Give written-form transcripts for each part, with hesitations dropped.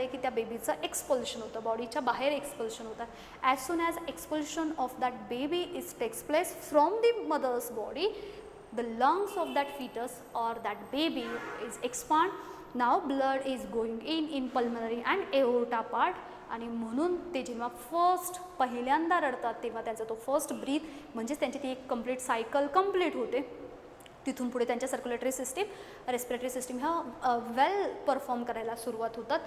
झाले की त्या बेबीचं एक्सपल्शन होतं, बॉडीच्या बाहेर एक्सपल्शन होतं. As soon as expulsion of that baby is takes place from the mother's body, the lungs of that fetus or that baby is expand. Now blood is going in pulmonary and aorta part, आणि म्हणून ते जेव्हा पहिल्यांदा रडतात तेव्हा त्यांचा तो first breath म्हणजेच त्यांची ती एक कंप्लीट सायकल कंप्लीट होते. तिथून पुढे त्यांच्या सर्क्युलेटरी सिस्टीम, रेस्पिरेटरी सिस्टीम ह्या वेल परफॉर्म करायला सुरुवात होतात.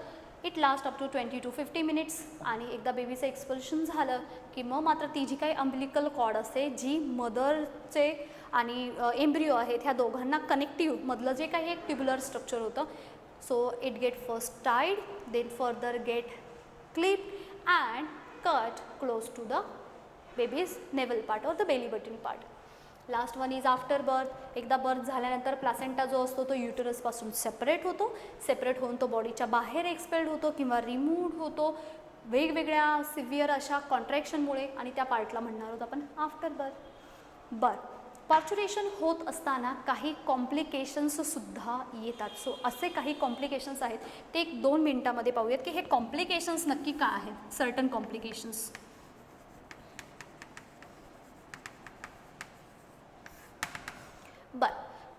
It last up to 20 to 50 minutes. आणि एकदा बेबीचं एक्सपल्शन झालं की मग मात्र ती जी काही अम्बिलिकल कॉर्ड असते, जी मदरचे आणि एम्ब्रिओ आहेत ह्या दोघांना कनेक्टिव्ह मधलं जे काही एक ट्युब्युलर स्ट्रक्चर होतं, so it get first tied, then further get clipped and cut close to the baby's navel part और the belly button part. Last one is after birth. एकदा बर्थ झाल्यानंतर प्लासेंटा जो असतो तो युटरसपासून सेपरेट होतो. Separate होऊन तो बॉडीच्या बाहेर एक्सपेल्ड होतो किंवा रिमूव्ड होतो वेगवेगळ्या सिव्हिअर अशा कॉन्ट्रॅक्शनमुळे, आणि त्या पार्टला म्हणणार आहोत आपण आफ्टर बर्थ. पार्च्युरेशन होत असताना काही कॉम्प्लिकेशन्ससुद्धा येतात. सो असे काही कॉम्प्लिकेशन्स आहेत ते 1-2 मिनटामध्ये पाहूयात की हे कॉम्प्लिकेशन्स नक्की काय आहेत. Certain complications.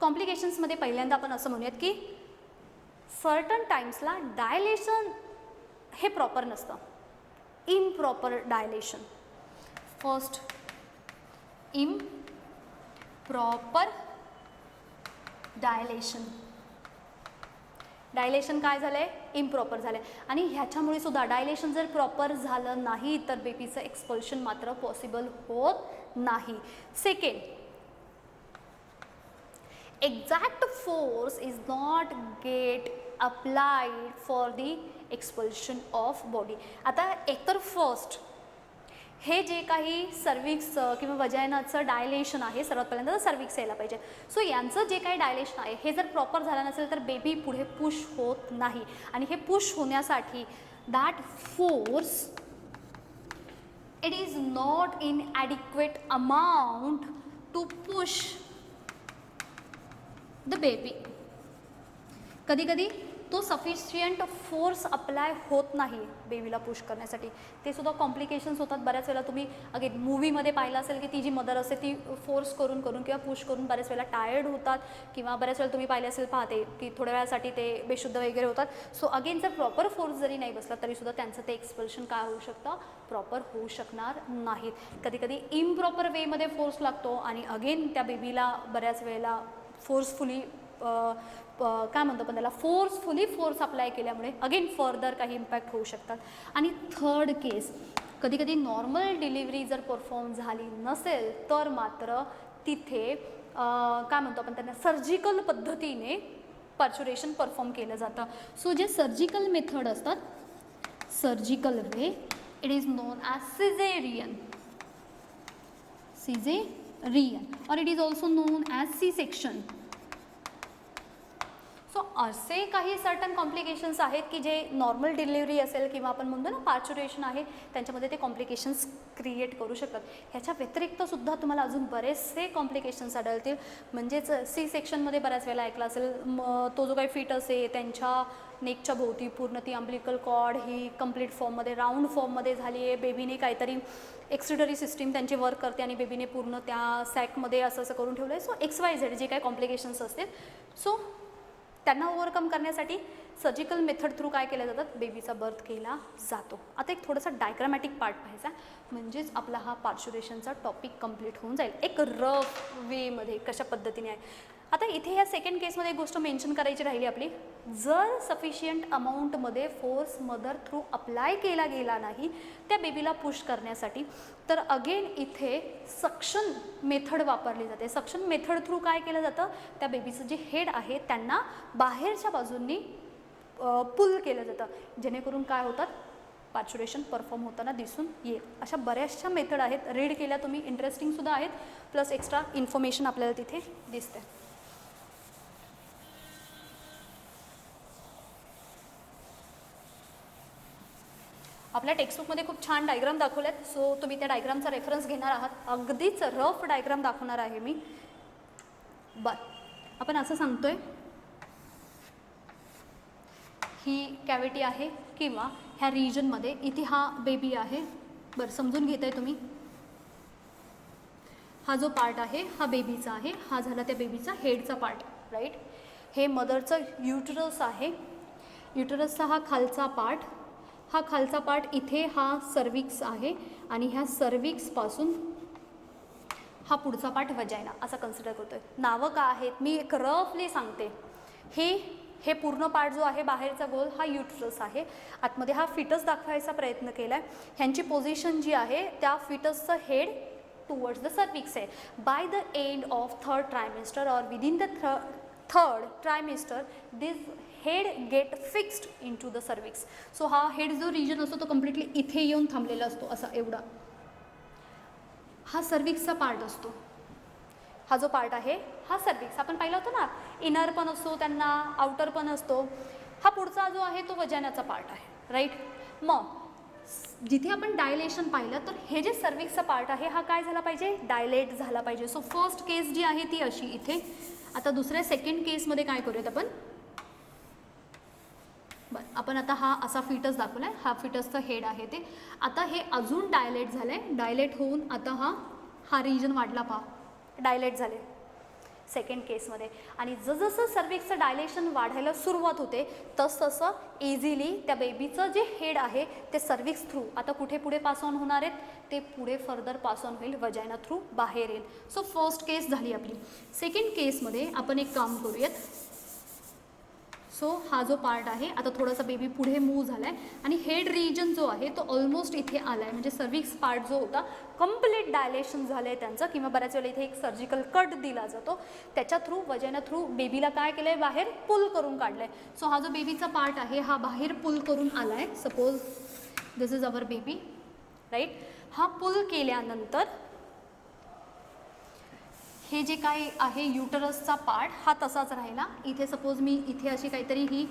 कॉम्प्लिकेशन्समध्ये पहिल्यांदा आपण असं म्हणूयात की सर्टन टाईम्सला डायलेशन हे प्रॉपर नसतं, improper dilation. First improper dilation. Dilation काय झालं आहे, इम्प्रॉपर झालं आहे. आणि ह्याच्यामुळे सुद्धा डायलेशन जर प्रॉपर झालं नाही तर बेबीचं एक्सपल्शन मात्र पॉसिबल होत नाही. Second, exact force is not get applied for the expulsion of body. आता एकतर फर्स्ट हे जे काही सर्विक्सचं किंवा वजायनाचं डायलेशन आहे, सर्वात पहिल्यांदा तर सर्विक्स यायला पाहिजे. सो यांचं जे काही डायलेशन आहे हे जर प्रॉपर झालं नसेल तर बेबी पुढे पुश होत नाही. आणि हे पुश होण्यासाठी that force it is not in adequate amount to push the baby. कधी कधी तो सफिशियंट फोर्स अप्लाय होत नाही बेबीला पुश करण्यासाठी. ते सुद्धा कॉम्प्लिकेशन्स होतात. बऱ्याच वेळेला तुम्ही अगेन मूवीमध्ये पाहिलं असेल की ती जी मदर असते ती फोर्स करून किंवा पुश करून बऱ्याच वेळेला टायर्ड होतात, किंवा बऱ्याच वेळेला तुम्ही पाहिले असेल पाहते की थोड्या वेळासाठी ते बेशुद्ध वगैरे होतात. सो अगेन जर प्रॉपर फोर्स जरी नाही बसला तरीसुद्धा त्यांचं ते एक्सपल्शन काय होऊ शकतं, प्रॉपर होऊ शकणार नाहीत. कधी कधी इम्प्रॉपर वेमध्ये फोर्स लागतो आणि अगेन त्या बेबीला बऱ्याच वेळेला फोर्सफुली काय म्हणतो पण त्याला फोर्सफुली फोर्स अप्लाय केल्यामुळे अगेन फर्दर काही इम्पॅक्ट होऊ शकतात. आणि थर्ड केस, कधी कधी नॉर्मल डिलिव्हरी जर परफॉर्म झाली नसेल तर मात्र तिथे काय म्हणतो आपण त्यांना सर्जिकल पद्धतीने पार्च्युरेशन परफॉर्म केलं जातं. सो जे सर्जिकल मेथड असतात, surgical way, it is known as caesarean और it is also known as C section. So असे काही सर्टन कॉम्प्लिकेशन्स आहेत की जे नॉर्मल डिलिव्हरी असेल किंवा आपण म्हणतो ना पार्च्युरेशन आहे त्यांच्यामध्ये ते कॉम्प्लिकेशन्स क्रिएट करू शकतात. ह्याच्या व्यतिरिक्तसुद्धा तुम्हाला अजून बरेचसे कॉम्प्लिकेशन्स आढळतील. म्हणजेच सी सेक्शनमध्ये बऱ्याच वेळेला ऐकलं असेल तो जो काही फिटस आहे त्यांच्या नेकच्या भोवती पूर्ण ती अम्बिलिकल कॉर्ड ही कंप्लीट फॉर्ममध्ये राऊंड फॉर्ममध्ये झाली आहे. बेबीने काहीतरी एक्सिडरी सिस्टीम त्यांची वर्क करते आणि बेबीने पूर्ण त्या सॅकमध्ये असं करून ठेवलं आहे. सो XYZ जे काही कॉम्प्लिकेशन्स असतील सो त्यांना ओव्हरकम करण्यासाठी सर्जिकल मेथड थ्रू काय केलं जातात, बेबीचा बर्थ केला जातो. आता एक थोडासा डायग्रामॅटिक पार्ट पाहायचा म्हणजेच आपला हा पार्च्युरेशनचा टॉपिक कंप्लीट होऊन जाईल एक रफ वेमध्ये कशा पद्धतीने आहे. आता इथे ह्या सेकंड केसमध्ये एक गोष्ट मेन्शन करायची राहिली आपली, जर सफिशियंट अमाऊंटमध्ये फोर्स मदर थ्रू अप्लाय केला गेला नाही त्या बेबीला पुश करण्यासाठी तर अगेन इथे सक्शन मेथड वापरली जाते. सक्शन मेथड थ्रू काय केलं जातं, त्या बेबीचं जे हेड आहे त्यांना बाहेरच्या बाजूंनी पुल केलं जातं जेणेकरून काय होतात पार्च्युरेशन परफॉर्म होताना दिसून येईल. अशा बऱ्याचशा मेथड आहेत, रीड केल्या तुम्ही, इंटरेस्टिंगसुद्धा आहेत, प्लस एक्स्ट्रा इन्फॉर्मेशन आपल्याला तिथे दिसते. आपल्या टेक्स्टबुकमध्ये खूप छान डायग्राम दाखवल्यात. सो तुम्ही त्या डायग्रामचा रेफरन्स घेणार आहात. अगदीच रफ डायग्राम दाखवणार आहे मी. आपण असं सांगतोय ही कॅव्हिटी आहे किंवा ह्या रिजनमध्ये इथे हा बेबी आहे. बरं समजून घेताय तुम्ही. हा जो पार्ट आहे हा बेबीचा आहे, हा झाला त्या बेबीचा हेडचा पार्ट, राईट. हे मदरचं युटरस आहे. युटरसचा हा खालचा पार्ट, हा खालचा पार्ट इथे हा सर्विक्स आहे आणि ह्या सर्विक्सपासून हा पुढचा पार्ट वजायना असा कन्सिडर करतो आहे. नावं का आहेत मी एक रफली सांगते. हे पूर्ण पार्ट जो आहे बाहेरचा गोल हा युटरस आहे. आतमध्ये हा फिटस दाखवायचा प्रयत्न केला आहे. ह्यांची पोझिशन जी आहे त्या फिटसचं हेड टुवर्ड्स द सर्विक्स आहे. By the end of third trimester और within the third trimester this head get fixed into the cervix. So हा हेड जो रिजन असतो तो कम्प्लिटली इथे येऊन थांबलेला असतो असा एवढा. हा सर्विक्सचा पार्ट असतो. हा जो पार्ट आहे हा सर्विक्स आपण पाहिला होता ना, इनर पण असतो त्यांना, आउटर पण असतो. हा पुढचा जो आहे तो वजानाचा पार्ट आहे, राईट. मग जिथे आपण डायलेशन पाहिलं तर हे जे सर्विक्सचा पार्ट आहे हा काय झाला पाहिजे, डायलेट झाला पाहिजे. सो फर्स्ट केस जी आहे ती अशी इथे. आता दुसऱ्या सेकंड केसमध्ये काय करूयात आपण, बरं आपण आता हा असा फिटस दाखवला आहे, हा फिटसचं हेड आहे ते. आता हे अजून डायलेट झालं आहे, डायलेट होऊन आता हा रिजन वाढला पहा, डायलेट झाले सेकंड केसमध्ये. आणि जसं सर्विक्सचं डायलेशन वाढायला सुरुवात होते तसं इझिली त्या बेबीचं जे हेड आहे ते सर्विक्स थ्रू आता कुठे पुढे पास ऑन होणार आहेत, ते पुढे फर्दर पास ऑन होईल, वजायना थ्रू बाहेर येईल. सो फर्स्ट केस झाली आपली. सेकंड केसमध्ये आपण एक काम करूयात. सो हा जो पार्ट आहे आता थोडासा बेबी पुढे मूव्ह झाला आहे आणि हेड रिजन जो आहे तो ऑलमोस्ट इथे आला आहे. म्हणजे सर्विक्स पार्ट जो होता कम्प्लीट डायलेशन झालं आहे त्यांचं, किंवा बऱ्याच वेळेला इथे एक सर्जिकल कट दिला जातो, त्याच्या थ्रू वजायना थ्रू बेबीला काय केलं आहे, बाहेर पुल करून काढलं आहे. सो हा जो बेबीचा पार्ट आहे हा बाहेर पुल करून आला आहे. Suppose this is our baby, right. हा पुल केल्यानंतर हे जे काय आहे युटरसचा पार्ट हा तसाच राहिला. इथे सपोज मी इथे अशी काहीतरी ही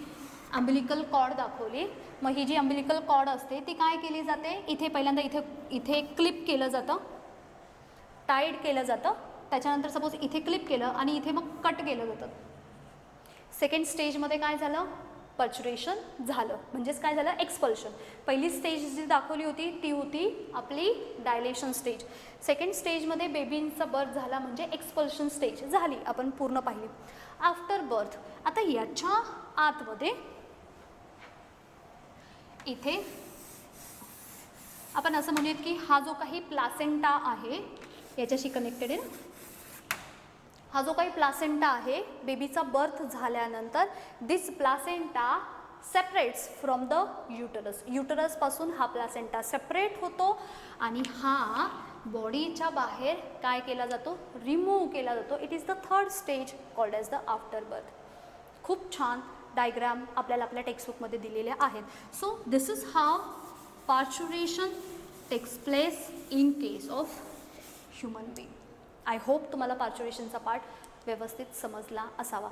अम्बिलिकल कॉर्ड दाखवली. मग ही जी अम्बिलिकल कॉर्ड असते ती काय केली जाते, इथे पहिल्यांदा इथे क्लिप केलं जातं, टाईड केलं जातं. त्याच्यानंतर सपोज इथे क्लिप केलं आणि इथे मग कट केलं जातं. सेकंड स्टेजमध्ये काय झालं, पर्च्युरेशन झालं, म्हणजेच काय झालं, एक्सपल्शन. पहिली स्टेज जी दाखवली होती ती होती आपली डायलेशन स्टेज. सेकंड स्टेजमध्ये बेबींचा बर्थ झाला म्हणजे एक्सपल्शन स्टेज झाली, आपण पूर्ण पाहिली. आफ्टर बर्थ आता याच्या आतमध्ये इथे आपण असं म्हणूयात की हा जो काही प्लासेंटा आहे याच्याशी कनेक्टेड आहे ना, हा जो काही प्लासेंटा आहे बेबीचा बर्थ झाल्यानंतर this placenta separates from the uterus. युटरसपासून हा प्लासेंटा सेपरेट होतो आणि हा बॉडीच्या बाहेर काय केला जातो, रिमूव्ह केला जातो. It is the third stage called as the after birth. खूप छान डायग्राम आपल्याला आपल्या टेक्स्टबुकमध्ये दिलेल्या आहेत. So this is how parturition takes place in case of human being. I hope तुम्हाला पार्च्युरेशनचा पार्ट व्यवस्थित समजला असावा.